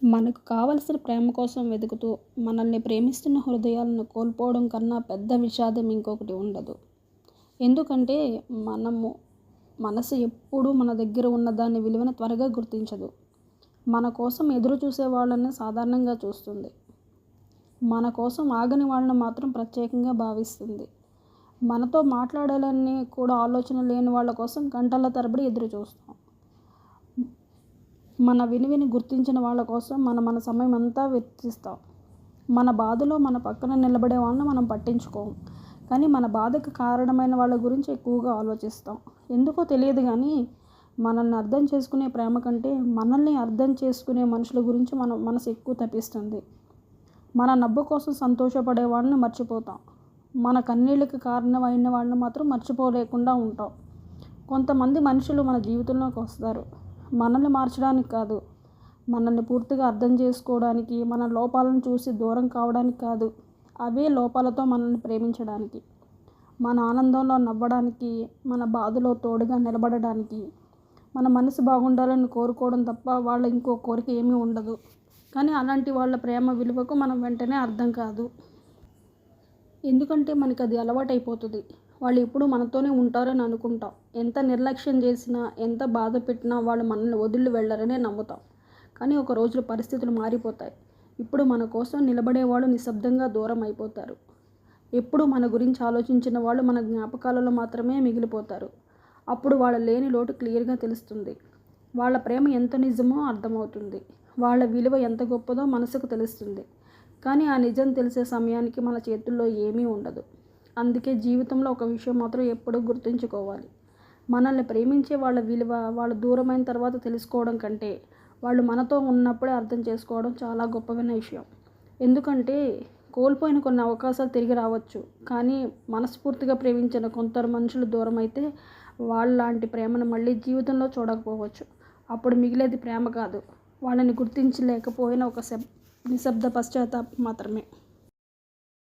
మనకు కావలసిన ప్రేమ కోసం వెతుకుతూ మనల్ని ప్రేమిస్తున్న హృదయాలను కోల్పోవడం కన్నా పెద్ద విషాదం ఇంకొకటి ఉండదు. ఎందుకంటే మనము మనసు ఎప్పుడూ మన దగ్గర ఉన్న దాని విలువను త్వరగా గుర్తించదు. మన కోసం ఎదురు చూసే వాళ్ళని సాధారణంగా చూస్తుంది. మన కోసం ఆగని వాళ్ళని మాత్రం ప్రత్యేకంగా భావిస్తుంది. మనతో మాట్లాడాలని కూడా ఆలోచన లేని వాళ్ళ కోసం గంటల తరబడి ఎదురు చూస్తాం. మన విలువని గుర్తించిన వాళ్ళ కోసం మన సమయం అంతా వెచ్చిస్తాం. మన బాధలో మన పక్కన నిలబడే వాళ్ళని మనం పట్టించుకోము. కానీ మన బాధకు కారణమైన వాళ్ళ గురించి ఎక్కువగా ఆలోచిస్తాం. ఎందుకో తెలియదు కానీ మనల్ని అర్థం చేసుకునే ప్రేమ కంటే మనల్ని అర్థం చేసుకునే మనుషుల గురించి మన మనసు ఎక్కువ తపిస్తుంది. మన నవ్వు కోసం సంతోషపడే వాళ్ళని మర్చిపోతాం. మన కన్నీళ్ళకి కారణం అయిన వాళ్ళని మాత్రం మర్చిపోలేకుండా ఉంటాం. కొంతమంది మనుషులు మన జీవితంలోకి వస్తారు. మనల్ని మార్చడానికి కాదు, మనల్ని పూర్తిగా అర్థం చేసుకోవడానికి, మన లోపాలను చూసి దూరం కావడానికి కాదు, అవే లోపాలతో మనల్ని ప్రేమించడానికి, మన ఆనందంలో నవ్వడానికి, మన బాధలో తోడుగా నిలబడడానికి, మన మనసు బాగుండాలని కోరుకోవడం తప్ప వాళ్ళ ఇంకో కోరిక ఏమీ ఉండదు. కానీ అలాంటి వాళ్ళ ప్రేమ విలువకు మనం వెంటనే అర్థం కాదు. ఎందుకంటే మనకి అది అలవాటైపోతుంది. వాళ్ళు ఎప్పుడూ మనతోనే ఉంటారని అనుకుంటాం. ఎంత నిర్లక్ష్యం చేసినా, ఎంత బాధ పెట్టినా వాళ్ళు మనల్ని వదిలి వెళ్ళరనే నమ్ముతాం. కానీ ఒక రోజులో పరిస్థితులు మారిపోతాయి. ఇప్పుడు మన కోసం నిలబడేవాళ్ళు నిశ్శబ్దంగా దూరం అయిపోతారు. ఎప్పుడు మన గురించి ఆలోచించిన వాళ్ళు మన జ్ఞాపకాలలో మాత్రమే మిగిలిపోతారు. అప్పుడు వాళ్ళ లేని లోటు క్లియర్గా తెలుస్తుంది. వాళ్ళ ప్రేమ ఎంత నిజమో అర్థమవుతుంది. వాళ్ళ విలువ ఎంత గొప్పదో మనసుకు తెలుస్తుంది. కానీ ఆ నిజం తెలిసే సమయానికి మన చేతుల్లో ఏమీ ఉండదు. అందుకే జీవితంలో ఒక విషయం మాత్రం ఎప్పుడూ గుర్తుంచుకోవాలి. మనల్ని ప్రేమించే వాళ్ళ విలువ వాళ్ళు దూరమైన తర్వాత తెలుసుకోవడం కంటే వాళ్ళు మనతో ఉన్నప్పుడే అర్థం చేసుకోవడం చాలా గొప్పమైన విషయం. ఎందుకంటే కోల్పోయిన కొన్ని అవకాశాలు తిరిగి రావచ్చు. కానీ మనస్ఫూర్తిగా ప్రేమించిన కొందరు మనుషులు దూరం అయితే వాళ్ళలాంటి ప్రేమను మళ్ళీ జీవితంలో చూడకపోవచ్చు. అప్పుడు మిగిలేది ప్రేమ కాదు, వాళ్ళని గుర్తించలేకపోయిన ఒక నిశ్శబ్ద పశ్చాత్తాపం మాత్రమే.